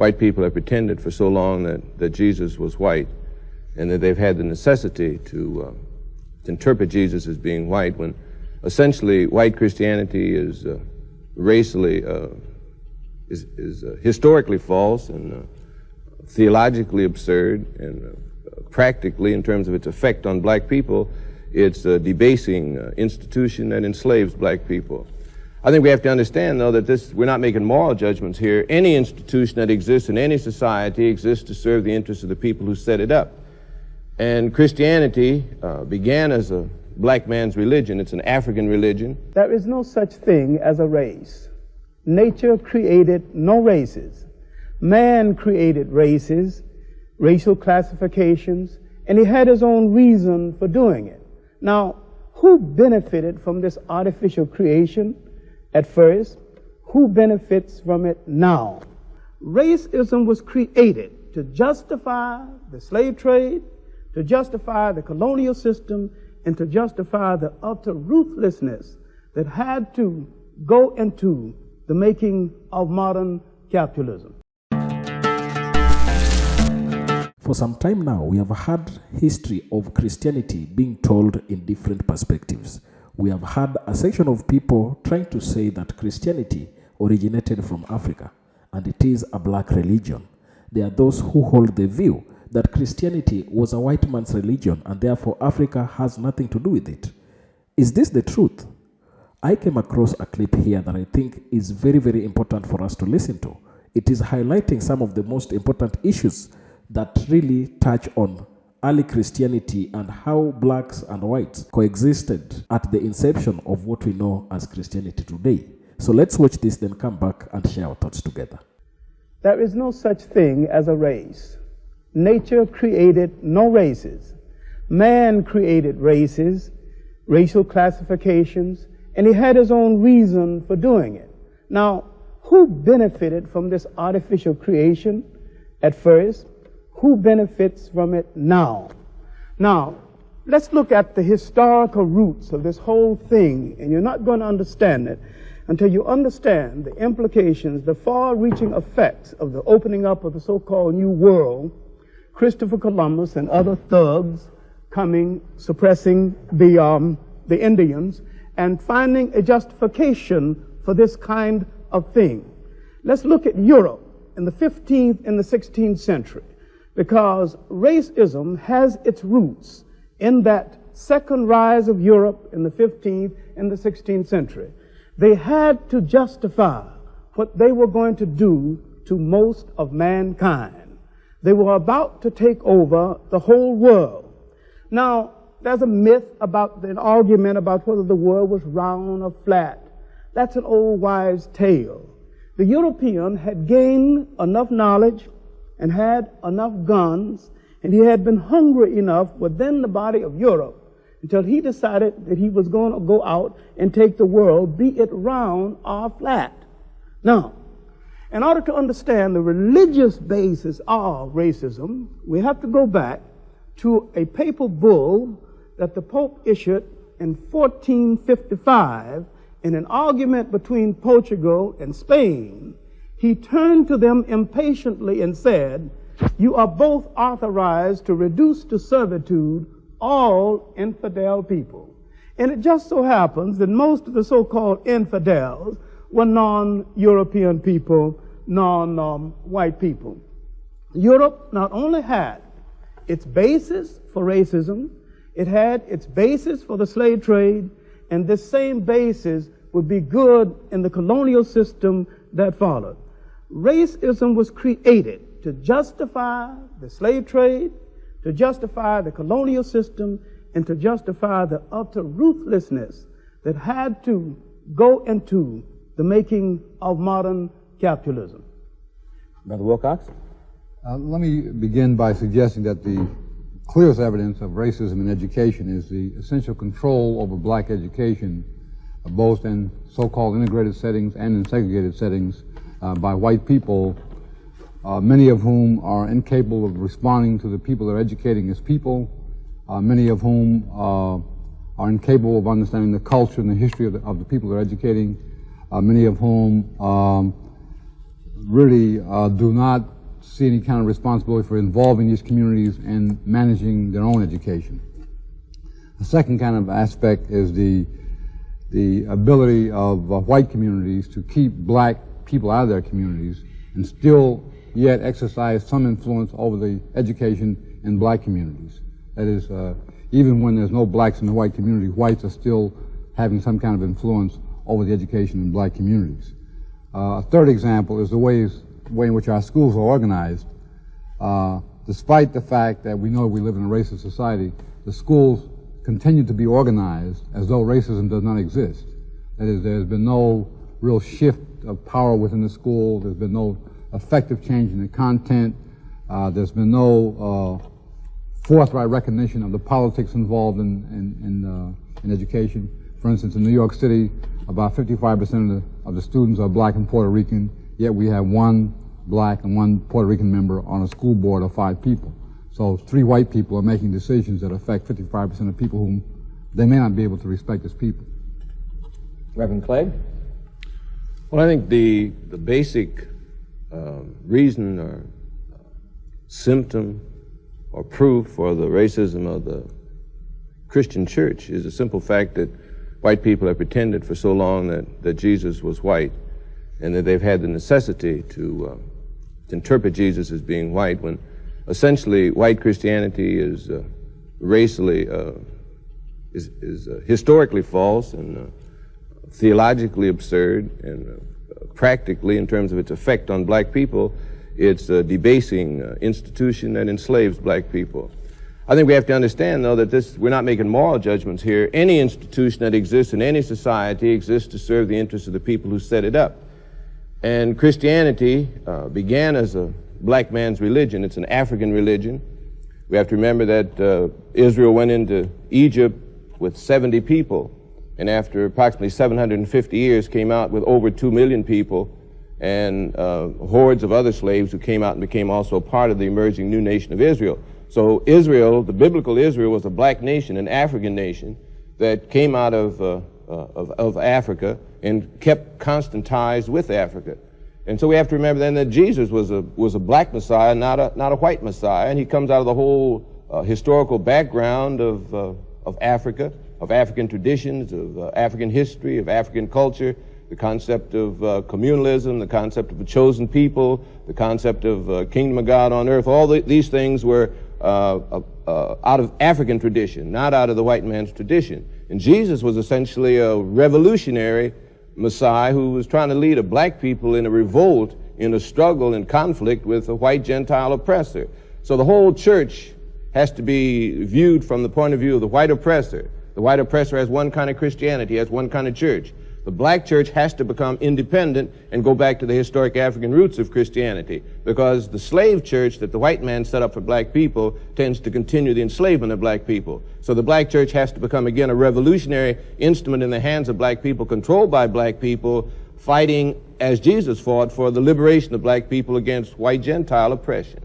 white people have pretended for so long that Jesus was white, and that they've had the necessity to interpret Jesus as being white, when essentially white Christianity is racially, is historically false and theologically absurd, and practically, in terms of its effect on black people, it's a debasing institution that enslaves black people. I think we have to understand, though, that we're not making moral judgments here. Any institution that exists in any society exists to serve the interests of the people who set it up. And Christianity began as a black man's religion. It's an African religion. There is no such thing as a race. Nature created no races. Man created races, racial classifications, and he had his own reason for doing it. Now, who benefited from this artificial creation at first? Who benefits from it now? Racism was created to justify the slave trade, to justify the colonial system, and to justify the utter ruthlessness that had to go into the making of modern capitalism. For some time now, we have had history of Christianity being told in different perspectives. We have had a section of people trying to say that Christianity originated from Africa and it is a black religion. There are those who hold the view that Christianity was a white man's religion and therefore Africa has nothing to do with it. Is this the truth? I came across a clip here that I think is very, very important for us to listen to. It is highlighting some of the most important issues that really touch on early Christianity and how blacks and whites coexisted at the inception of what we know as Christianity today. So let's watch this, then come back and share our thoughts together. There is no such thing as a race. Nature created no races. Man created races, racial classifications, and he had his own reason for doing it. Now, who benefited from this artificial creation at first? Who benefits from it now? Now, let's look at the historical roots of this whole thing, and you're not going to understand it until you understand the implications, the far-reaching effects of the opening up of the so-called New World, Christopher Columbus and other thugs coming, suppressing the Indians, and finding a justification for this kind of thing. Let's look at Europe in the 15th and the 16th century, because racism has its roots in that second rise of Europe in the 15th and the 16th century. They had to justify what they were going to do to most of mankind. They were about to take over the whole world. Now, there's a myth about an argument about whether the world was round or flat. That's an old wives' tale. The European had gained enough knowledge and had enough guns, and he had been hungry enough within the body of Europe until he decided that he was going to go out and take the world, be it round or flat. Now, in order to understand the religious basis of racism, we have to go back to a papal bull that the Pope issued in 1455 in an argument between Portugal and Spain. He turned to them impatiently and said, "You are both authorized to reduce to servitude all infidel people." And it just so happens that most of the so-called infidels were non-European people, non-white people. Europe not only had its basis for racism, it had its basis for the slave trade, and this same basis would be good in the colonial system that followed. Racism was created to justify the slave trade, to justify the colonial system, and to justify the utter ruthlessness that had to go into the making of modern capitalism. Brother Wilcox? Let me begin by suggesting that the clearest evidence of racism in education is the essential control over black education, both in so-called integrated settings and in segregated settings, by white people, many of whom are incapable of responding to the people they're educating as people, many of whom are incapable of understanding the culture and the history of the people they're educating, many of whom really do not see any kind of responsibility for involving these communities in managing their own education. The second kind of aspect is the ability of white communities to keep black people out of their communities and still yet exercise some influence over the education in black communities. That is, even when there's no blacks in the white community, whites are still having some kind of influence over the education in black communities. A third example is the way in which our schools are organized. Despite the fact that we know we live in a racist society, the schools continue to be organized as though racism does not exist. That is, there's been no real shift of power within the school. There's been no effective change in the content. There's been no forthright recognition of the politics involved in education. For instance, in New York City, about 55% of the students are black and Puerto Rican, yet we have one black and one Puerto Rican member on a school board of 5 people. So 3 white people are making decisions that affect 55% of people whom they may not be able to respect as people. Reverend Clarke? Well, I think the basic reason or symptom or proof for the racism of the Christian church is the simple fact that white people have pretended for so long that Jesus was white, and that they've had the necessity to interpret Jesus as being white, when essentially white Christianity is racially, is historically false and theologically absurd, and practically, in terms of its effect on black people, it's a debasing institution that enslaves black people. I think we have to understand, though, that we're not making moral judgments here. Any institution that exists in any society exists to serve the interests of the people who set it up. And Christianity began as a black man's religion. It's an African religion. We have to remember that Israel went into Egypt with 70 people, and after approximately 750 years came out with over 2 million people, and hordes of other slaves who came out and became also part of the emerging new nation of Israel. So Israel, the biblical Israel, was a black nation, an African nation that came out of Africa and kept constant ties with Africa. And so we have to remember then that Jesus was a black Messiah, not a white Messiah, and he comes out of the whole historical background of Africa, of African traditions, of African history, of African culture, the concept of communalism, the concept of a chosen people, the concept of kingdom of God on earth. All these things were out of African tradition, not out of the white man's tradition. And Jesus was essentially a revolutionary Messiah who was trying to lead a black people in a revolt, in a struggle, in conflict with a white Gentile oppressor. So the whole church has to be viewed from the point of view of the white oppressor. The white oppressor has one kind of Christianity, has one kind of church. The black church has to become independent and go back to the historic African roots of Christianity, because the slave church that the white man set up for black people tends to continue the enslavement of black people. So the black church has to become, again, a revolutionary instrument in the hands of black people, controlled by black people, fighting, as Jesus fought, for the liberation of black people against white Gentile oppression.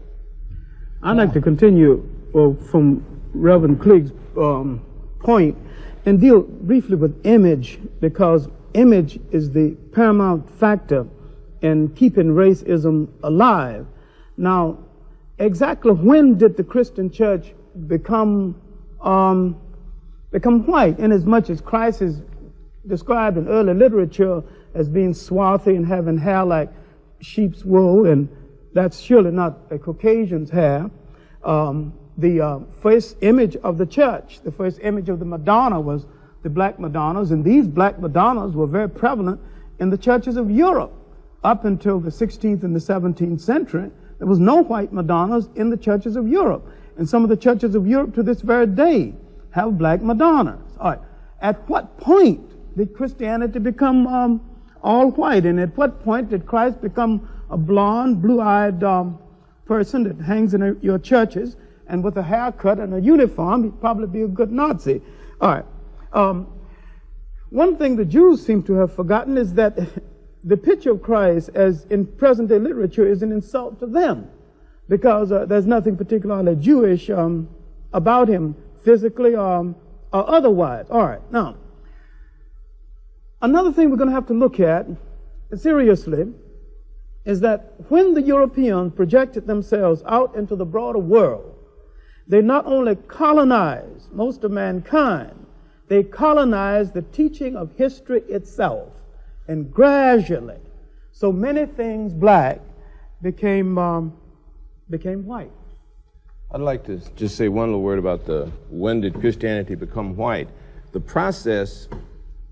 I'd like to continue from Reverend Clarke's point and deal briefly with image, because image is the paramount factor in keeping racism alive. Now, exactly when did the Christian church become white? In as much as Christ is described in early literature as being swarthy and having hair like sheep's wool, and that's surely not a Caucasian's hair. The first image of the church, the first image of the Madonna, was the black Madonnas, and these black Madonnas were very prevalent in the churches of Europe. Up until the 16th and the 17th century, there was no white Madonnas in the churches of Europe. And some of the churches of Europe to this very day have black Madonnas. All right. At what point did Christianity become all white? And at what point did Christ become a blonde, blue-eyed person that hangs in your churches, and with a haircut and a uniform, he'd probably be a good Nazi? All right. One thing the Jews seem to have forgotten is that the picture of Christ, as in present-day literature, is an insult to them, because there's nothing particularly Jewish about him, physically or otherwise. All right. Now, another thing we're going to have to look at seriously is that when the Europeans projected themselves out into the broader world, they not only colonized most of mankind, they colonized the teaching of history itself. And gradually, so many things black became white. I'd like to just say one little word about when did Christianity become white. The process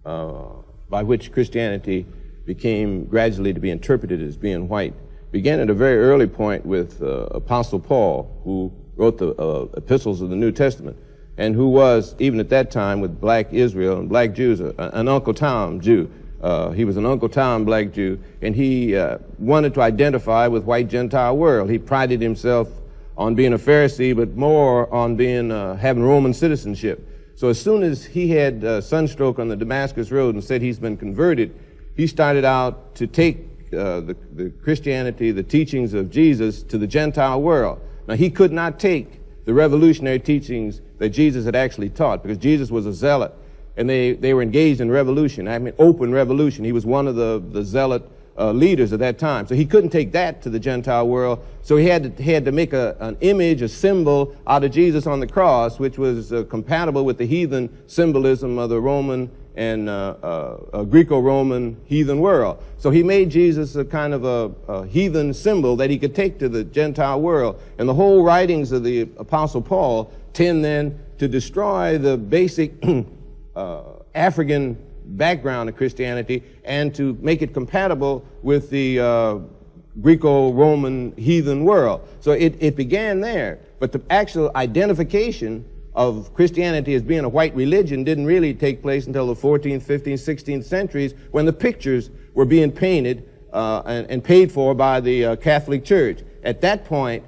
by which Christianity became gradually to be interpreted as being white began at a very early point with Apostle Paul, who wrote the epistles of the New Testament, and who was, even at that time, with black Israel and black Jews, an Uncle Tom Jew. He was an Uncle Tom black Jew, and he wanted to identify with white Gentile world. He prided himself on being a Pharisee, but more on being having Roman citizenship. So as soon as he had sunstroke on the Damascus Road and said he's been converted, he started out to take the Christianity, the teachings of Jesus, to the Gentile world. Now, he could not take the revolutionary teachings that Jesus had actually taught, because Jesus was a zealot, and they were engaged in revolution, I mean open revolution. He was one of the zealot leaders of that time. So he couldn't take that to the Gentile world, so he had to make an image, a symbol out of Jesus on the cross, which was compatible with the heathen symbolism of the Roman and Greco-Roman heathen world. So he made Jesus a kind of a heathen symbol that he could take to the Gentile world. And the whole writings of the Apostle Paul tend then to destroy the basic African background of Christianity and to make it compatible with the Greco-Roman heathen world. So it began there. But the actual identification of Christianity as being a white religion didn't really take place until the 14th, 15th, 16th centuries, when the pictures were being painted and paid for by the Catholic Church. At that point,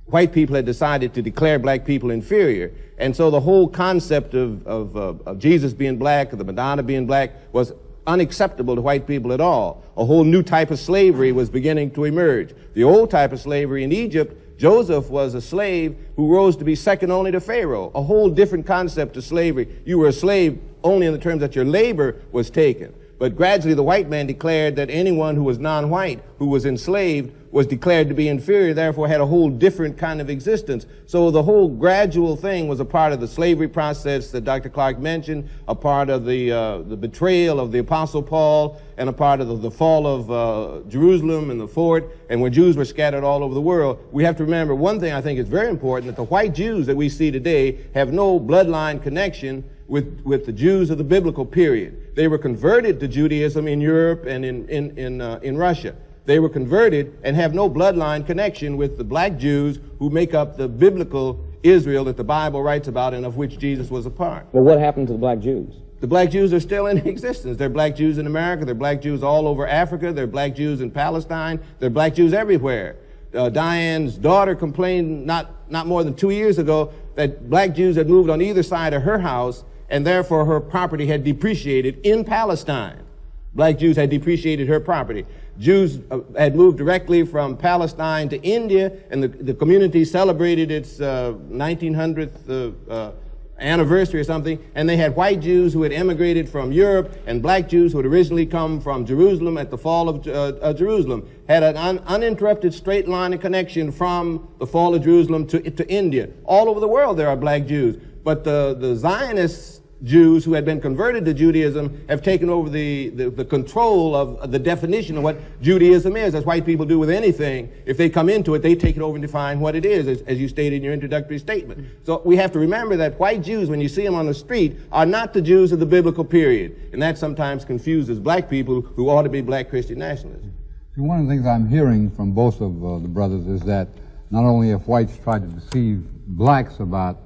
white people had decided to declare black people inferior. And so the whole concept of Jesus being black, or the Madonna being black, was unacceptable to white people at all. A whole new type of slavery was beginning to emerge. The old type of slavery in Egypt, Joseph was a slave who rose to be second only to Pharaoh. A whole different concept of slavery. You were a slave only in the terms that your labor was taken. But gradually the white man declared that anyone who was non-white, who was enslaved, was declared to be inferior, therefore had a whole different kind of existence. So the whole gradual thing was a part of the slavery process that Dr. Clarke mentioned, a part of the betrayal of the Apostle Paul, and a part of the fall of Jerusalem and the fort, and when Jews were scattered all over the world. We have to remember one thing I think is very important, that the white Jews that we see today have no bloodline connection with the Jews of the biblical period. They were converted to Judaism in Europe and in Russia. They were converted and have no bloodline connection with the black Jews who make up the biblical Israel that the Bible writes about and of which Jesus was a part. Well, what happened to the black Jews? The black Jews are still in existence. There are black Jews in America. There are black Jews all over Africa. There are black Jews in Palestine. There are black Jews everywhere. Diane's daughter complained not more than 2 years ago that black Jews had moved on either side of her house, and therefore her property had depreciated in Palestine. Black Jews had depreciated her property. Jews had moved directly from Palestine to India, and the community celebrated its 1900th anniversary or something, and they had white Jews who had emigrated from Europe and black Jews who had originally come from Jerusalem at the fall of Jerusalem, had an uninterrupted straight line of connection from the fall of Jerusalem to India. All over the world there are black Jews, but the Zionists Jews who had been converted to Judaism have taken over the control of the definition of what Judaism is, as white people do with anything. If they come into it, they take it over and define what it is, as you stated in your introductory statement. So we have to remember that white Jews, when you see them on the street, are not the Jews of the biblical period. And that sometimes confuses black people who ought to be black Christian nationalists. One of the things I'm hearing from both of the brothers is that not only have whites tried to deceive blacks about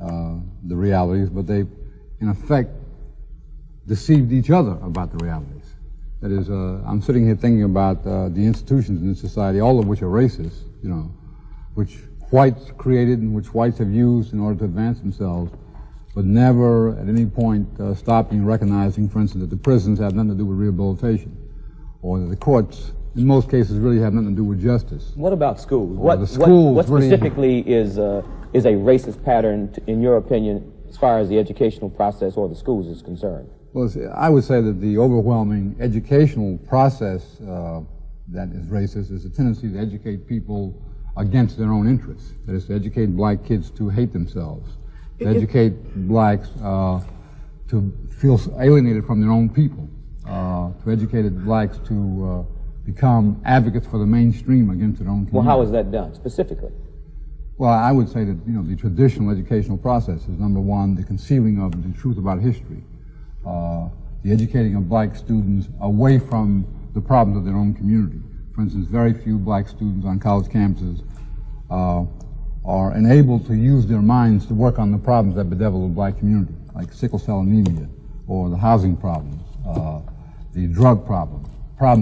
the realities, but they in effect, deceived each other about the realities. That is, I'm sitting here thinking about the institutions in society, all of which are racist, which whites created and which whites have used in order to advance themselves, but never at any point stopping recognizing, for instance, that the prisons have nothing to do with rehabilitation, or that the courts, in most cases, really have nothing to do with justice. What about schools? What specifically is a racist pattern, in your opinion, as far as the educational process or the schools is concerned? Well, I would say that the overwhelming educational process that is racist is a tendency to educate people against their own interests. That is, to educate black kids to hate themselves, to educate blacks to feel alienated from their own people, to educate blacks to become advocates for the mainstream against their own community. Well, how is that done, specifically? Well, I would say that, you know, the traditional educational process is, number one, the concealing of the truth about history, the educating of black students away from the problems of their own community. For instance, very few black students on college campuses are enabled to use their minds to work on the problems that bedevil the black community, like sickle cell anemia, or the housing problems, the drug problems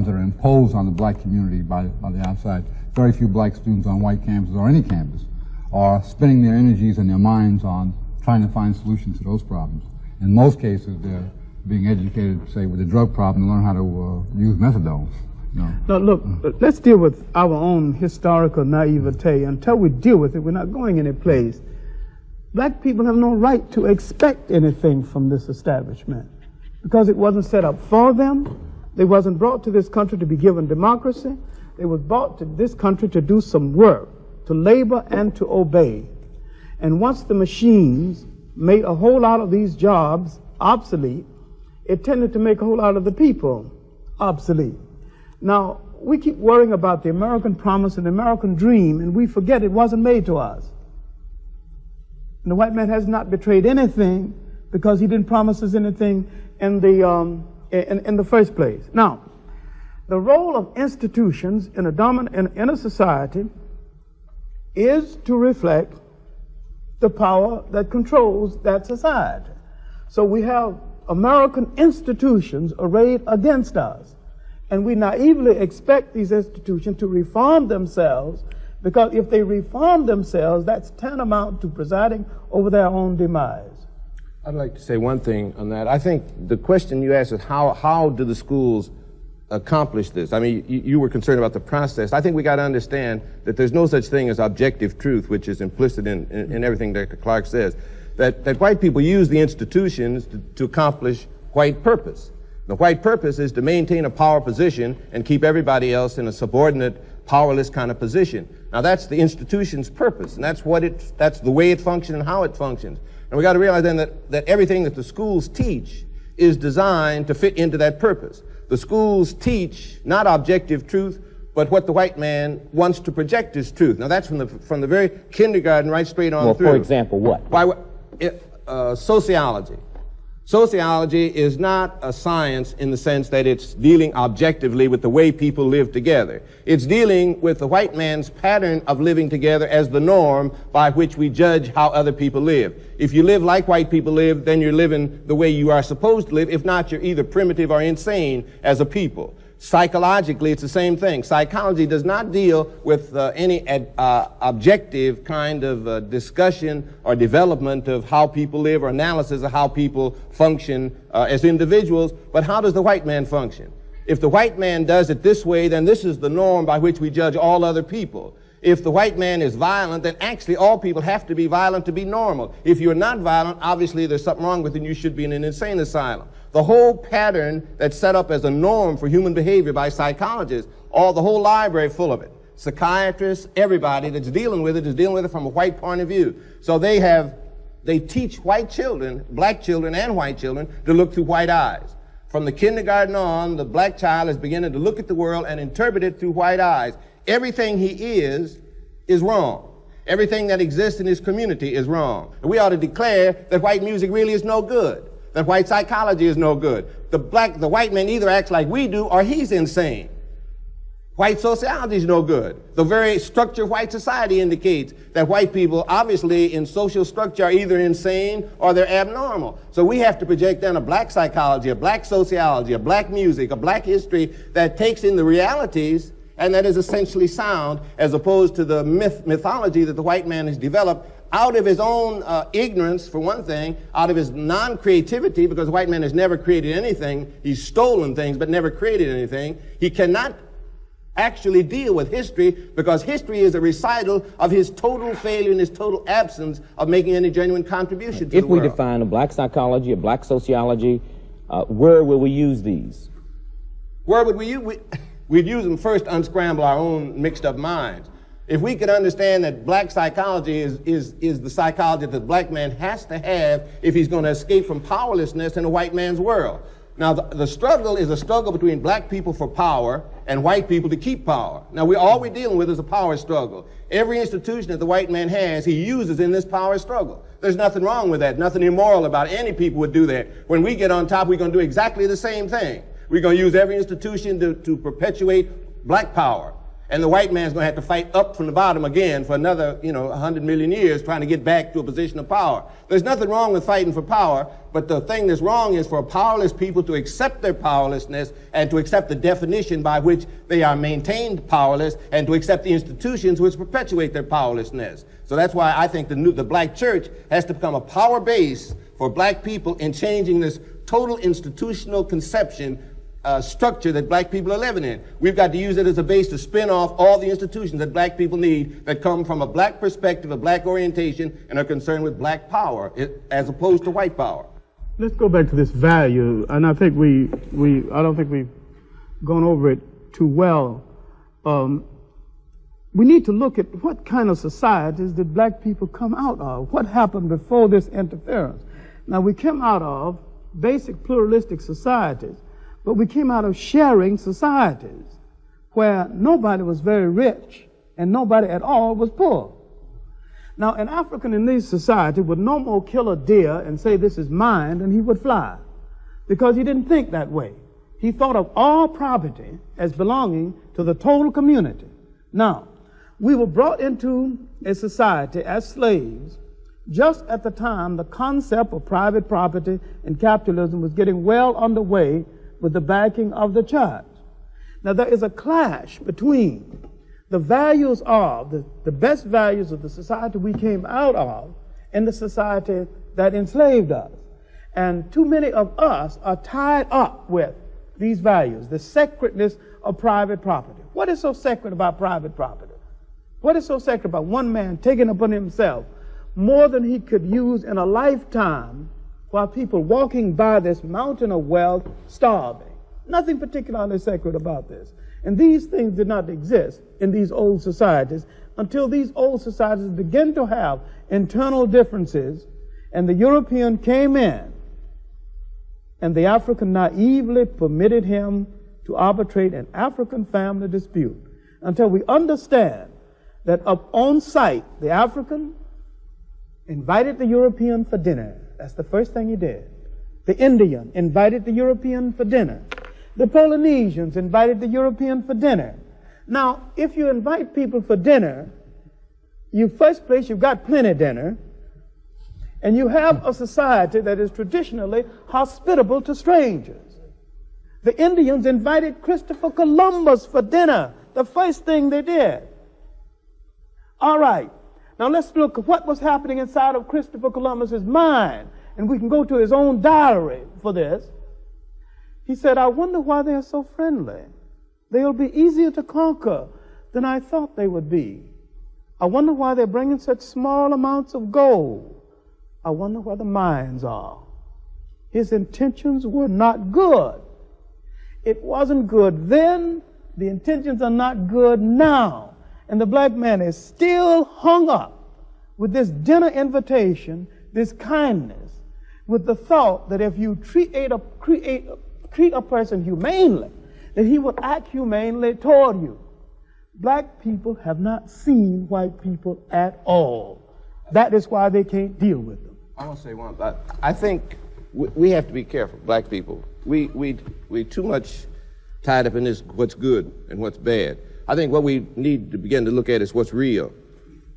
that are imposed on the black community by the outside. Very few black students on white campuses or any campus are spending their energies and their minds on trying to find solutions to those problems. In most cases, they're being educated, say, with the drug problem, to learn how to use methadone. No. Now, look, let's deal with our own historical naivete. Until we deal with it, we're not going any place. Black people have no right to expect anything from this establishment because it wasn't set up for them. They wasn't brought to this country to be given democracy. They was brought to this country to do some work, to labor and to obey. And once the machines made a whole lot of these jobs obsolete, it tended to make a whole lot of the people obsolete. Now, we keep worrying about the American promise and the American dream, and we forget it wasn't made to us. And the white man has not betrayed anything because he didn't promise us anything in the first place. Now, the role of institutions in a society is to reflect the power that controls that society. So we have American institutions arrayed against us. And we naively expect these institutions to reform themselves, because if they reform themselves, that's tantamount to presiding over their own demise. I'd like to say one thing on that. I think the question you asked is how do the schools accomplish this? I mean, you were concerned about the process. I think we got to understand that there's no such thing as objective truth, which is implicit in everything Dr. Clarke says. That white people use the institutions to accomplish white purpose. The white purpose is to maintain a power position and keep everybody else in a subordinate, powerless kind of position. Now that's the institution's purpose, and that's the way it functions and how it functions. And we got to realize then that everything that the schools teach is designed to fit into that purpose. The schools teach not objective truth, but what the white man wants to project as truth. Now that's from the very kindergarten right straight on through. Well, for example, what? Sociology. Sociology is not a science in the sense that it's dealing objectively with the way people live together. It's dealing with the white man's pattern of living together as the norm by which we judge how other people live. If you live like white people live, then you're living the way you are supposed to live. If not, you're either primitive or insane as a people. Psychologically, it's the same thing. Psychology does not deal with any objective kind of discussion or development of how people live or analysis of how people function as individuals, but how does the white man function? If the white man does it this way, then this is the norm by which we judge all other people. If the white man is violent, then actually all people have to be violent to be normal. If you're not violent, obviously there's something wrong with you and you should be in an insane asylum. The whole pattern that's set up as a norm for human behavior by psychologists, the whole library full of it. Psychiatrists, everybody that's dealing with it is dealing with it from a white point of view. So they teach white children, black children and white children, to look through white eyes. From the kindergarten on, the black child is beginning to look at the world and interpret it through white eyes. Everything he is wrong. Everything that exists in his community is wrong. And we ought to declare that white music really is no good, that white psychology is no good. The white man either acts like we do or he's insane. White sociology is no good. The very structure of white society indicates that white people, obviously, in social structure are either insane or they're abnormal. So we have to project then a black psychology, a black sociology, a black music, a black history that takes in the realities and that is essentially sound, as opposed to the mythology that the white man has developed out of his own ignorance, for one thing, out of his non-creativity, because the white man has never created anything. He's stolen things, but never created anything. He cannot actually deal with history, because history is a recital of his total failure and his total absence of making any genuine contribution to the world. If we define a black psychology, a black sociology, where will we use these? Where would we use? We'd use them first to unscramble our own mixed up minds. If we could understand that black psychology is the psychology that the black man has to have if he's going to escape from powerlessness in a white man's world. Now, the struggle is a struggle between black people for power and white people to keep power. Now, all we're dealing with is a power struggle. Every institution that the white man has, he uses in this power struggle. There's nothing wrong with that, nothing immoral about it. Any people would do that. When we get on top, we're going to do exactly the same thing. We're going to use every institution to perpetuate black power. And the white man's going to have to fight up from the bottom again for another, 100 million years trying to get back to a position of power. There's nothing wrong with fighting for power, but the thing that's wrong is for powerless people to accept their powerlessness and to accept the definition by which they are maintained powerless and to accept the institutions which perpetuate their powerlessness. So that's why I think the black church has to become a power base for black people in changing this total institutional conception structure that black people are living in. We've got to use it as a base to spin off all the institutions that black people need that come from a black perspective, a black orientation, and are concerned with black power as opposed to white power. Let's go back to this value, and I think I don't think we've gone over it too well. We need to look at what kind of societies did black people come out of? What happened before this interference? Now, we came out of basic pluralistic societies, but we came out of sharing societies where nobody was very rich and nobody at all was poor. Now, an African in this society would no more kill a deer and say, this is mine, than he would fly, because he didn't think that way. He thought of all property as belonging to the total community. Now, we were brought into a society as slaves just at the time the concept of private property and capitalism was getting well underway with the backing of the church. Now, there is a clash between the values of, the best values of the society we came out of and the society that enslaved us. And too many of us are tied up with these values, the sacredness of private property. What is so sacred about private property? What is so sacred about one man taking upon himself more than he could use in a lifetime while people walking by this mountain of wealth starving? Nothing particularly sacred about this. And these things did not exist in these old societies until these old societies began to have internal differences, and the European came in, and the African naively permitted him to arbitrate an African family dispute until we understand that up on sight, the African invited the European for dinner. That's the first thing he did. The Indian invited the European for dinner. The Polynesians invited the European for dinner. Now, if you invite people for dinner, first place, you've got plenty dinner, and you have a society that is traditionally hospitable to strangers. The Indians invited Christopher Columbus for dinner, the first thing they did. All right, now let's look at what was happening inside of Christopher Columbus's mind, and we can go to his own diary for this. He said, I wonder why they are so friendly. They'll be easier to conquer than I thought they would be. I wonder why they're bringing such small amounts of gold. I wonder where the mines are. His intentions were not good. It wasn't good then. The intentions are not good now. And the black man is still hung up with this dinner invitation, this kindness, with the thought that if you treat a person humanely, that he will act humanely toward you. Black people have not seen white people at all. That is why they can't deal with them. I want to say one thing. I think we have to be careful, black people. We too much tied up in this what's good and what's bad. I think what we need to begin to look at is what's real.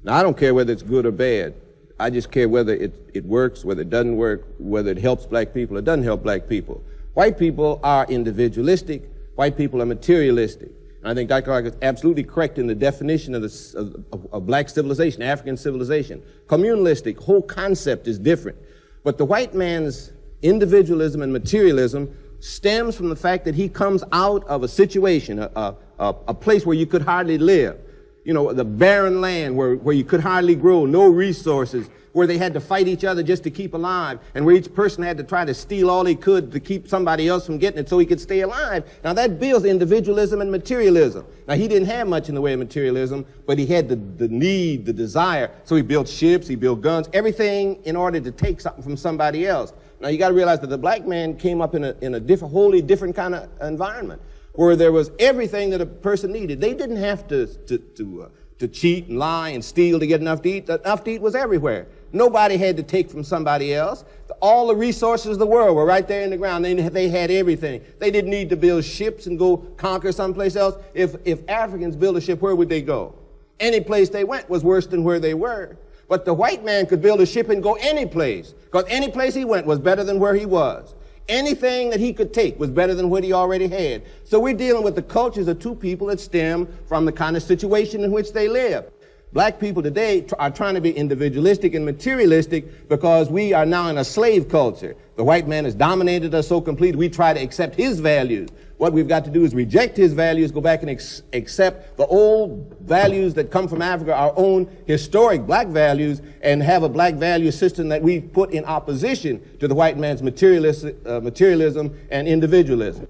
Now, I don't care whether it's good or bad. I just care whether it works, whether it doesn't work, whether it helps black people or doesn't help black people. White people are individualistic. White people are materialistic. And I think Dr. Clarke is absolutely correct in the definition of black civilization, African civilization. Communalistic, whole concept is different. But the white man's individualism and materialism stems from the fact that he comes out of a situation, a place where you could hardly live. you know, the barren land where you could hardly grow, no resources, where they had to fight each other just to keep alive, and where each person had to try to steal all he could to keep somebody else from getting it so he could stay alive. Now that builds individualism and materialism. Now he didn't have much in the way of materialism, but he had the need, the desire. So he built ships, he built guns, everything in order to take something from somebody else. Now you got to realize that the black man came up in a wholly different kind of environment, where there was everything that a person needed. They didn't have to cheat and lie and steal to get enough to eat. Enough to eat was everywhere. Nobody had to take from somebody else. All the resources of the world were right there in the ground. They had everything. They didn't need to build ships and go conquer someplace else. If Africans built a ship, where would they go? Any place they went was worse than where they were. But the white man could build a ship and go any place, because any place he went was better than where he was. Anything that he could take was better than what he already had. So we're dealing with the cultures of two people that stem from the kind of situation in which they live. Black people today are trying to be individualistic and materialistic because we are now in a slave culture. The white man has dominated us so completely, we try to accept his values. What we've got to do is reject his values, go back and accept the old values that come from Africa, our own historic black values, and have a black value system that we put in opposition to the white man's materialism and individualism.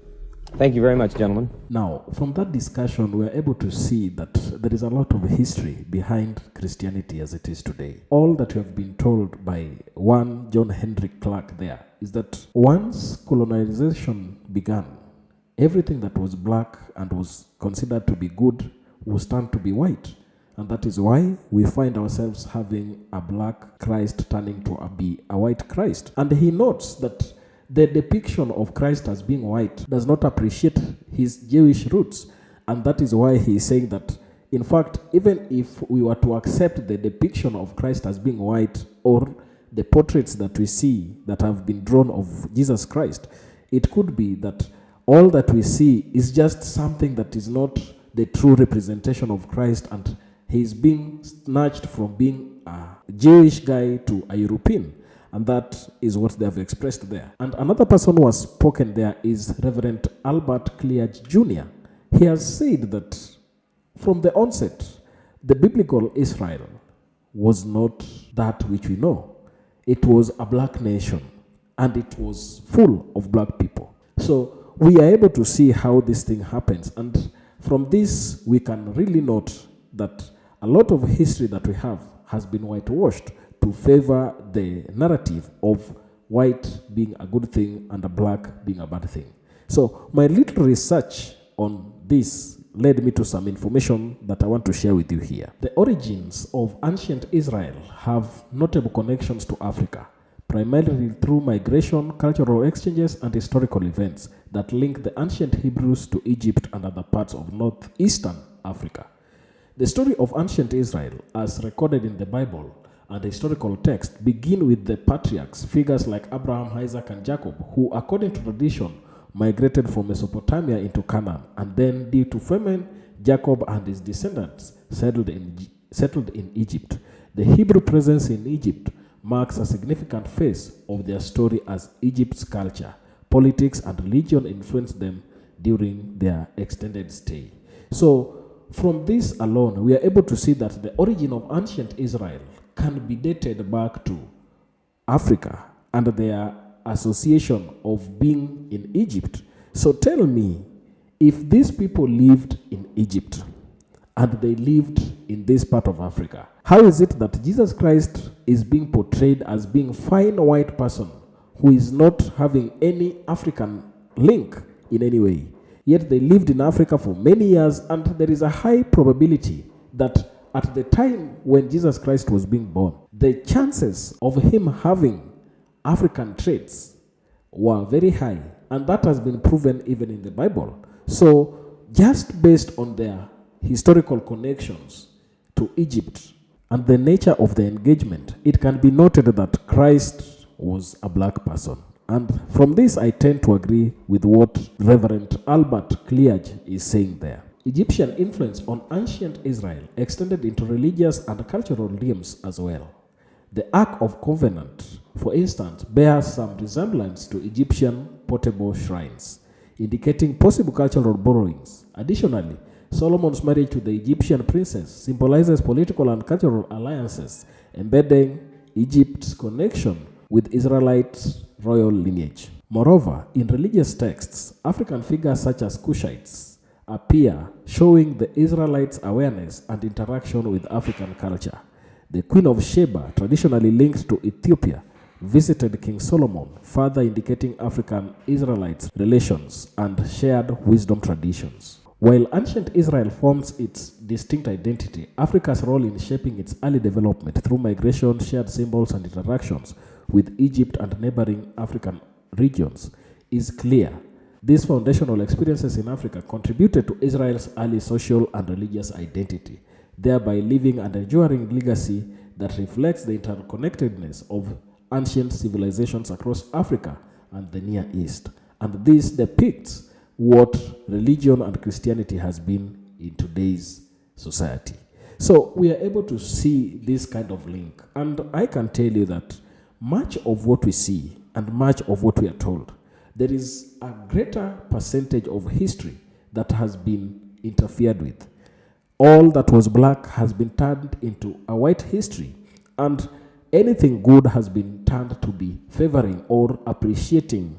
Thank you very much, gentlemen. Now, from that discussion, we are able to see that there is a lot of history behind Christianity as it is today. All that we have been told by one John Henrick Clarke there is that once colonization began, everything that was black and was considered to be good was turned to be white. And that is why we find ourselves having a black Christ turning to be a white Christ. And he notes that the depiction of Christ as being white does not appreciate his Jewish roots. And that is why he is saying that, in fact, even if we were to accept the depiction of Christ as being white, or the portraits that we see that have been drawn of Jesus Christ, it could be that all that we see is just something that is not the true representation of Christ, and he is being snatched from being a Jewish guy to a European. And that is what they have expressed there. And another person who has spoken there is Reverend Albert Clarke Jr. He has said that from the onset, the biblical Israel was not that which we know. It was a black nation, and it was full of black people. So we are able to see how this thing happens. And from this, we can really note that a lot of history that we have has been whitewashed to favor the narrative of white being a good thing and a black being a bad thing. So my little research on this led me to some information that I want to share with you here. The origins of ancient Israel have notable connections to Africa, primarily through migration, cultural exchanges, and historical events that link the ancient Hebrews to Egypt and other parts of northeastern Africa. The story of ancient Israel, as recorded in the Bible and the historical text, begin with the patriarchs, figures like Abraham, Isaac, and Jacob, who, according to tradition, migrated from Mesopotamia into Canaan, and then, due to famine, Jacob and his descendants settled in Egypt. The Hebrew presence in Egypt marks a significant phase of their story, as Egypt's culture, politics, and religion influenced them during their extended stay. So, from this alone, we are able to see that the origin of ancient Israel can be dated back to Africa and their association of being in Egypt. So tell me, if these people lived in Egypt and they lived in this part of Africa, how is it that Jesus Christ is being portrayed as being a fine white person who is not having any African link in any way? Yet they lived in Africa for many years, and there is a high probability that at the time when Jesus Christ was being born, the chances of him having African traits were very high, and that has been proven even in the Bible. So just based on their historical connections to Egypt and the nature of the engagement, it can be noted that Christ was a black person. And from this, I tend to agree with what Reverend Albert Clarke is saying there. Egyptian influence on ancient Israel extended into religious and cultural realms as well. The Ark of Covenant, for instance, bears some resemblance to Egyptian portable shrines, indicating possible cultural borrowings. Additionally, Solomon's marriage to the Egyptian princess symbolizes political and cultural alliances, embedding Egypt's connection with Israelite royal lineage. Moreover, in religious texts, African figures such as Cushites appear, showing the Israelites' awareness and interaction with African culture. The Queen of Sheba, traditionally linked to Ethiopia, visited King Solomon, further indicating African-Israelites' relations and shared wisdom traditions. While ancient Israel forms its distinct identity, Africa's role in shaping its early development through migration, shared symbols, and interactions with Egypt and neighboring African regions is clear. These foundational experiences in Africa contributed to Israel's early social and religious identity, thereby leaving an enduring legacy that reflects the interconnectedness of ancient civilizations across Africa and the Near East. And this depicts what religion and Christianity has been in today's society. So we are able to see this kind of link. And I can tell you that much of what we see and much of what we are told, there is a greater percentage of history that has been interfered with. All that was black has been turned into a white history, and anything good has been turned to be favoring or appreciating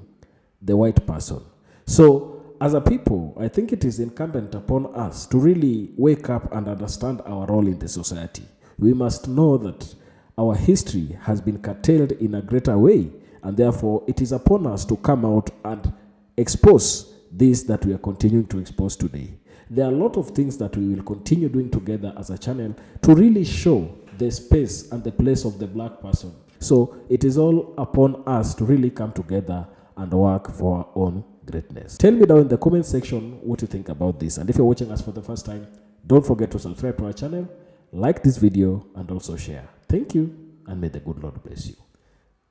the white person. So as a people, I think it is incumbent upon us to really wake up and understand our role in the society. We must know that our history has been curtailed in a greater way, and therefore it is upon us to come out and expose this that we are continuing to expose today. There are a lot of things that we will continue doing together as a channel to really show the space and the place of the black person. So it is all upon us to really come together and work for our own greatness. Tell me down in the comment section what you think about this. And if you're watching us for the first time, don't forget to subscribe to our channel, like this video, and also share. Thank you, and may the good Lord bless you.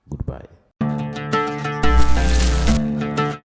Goodbye.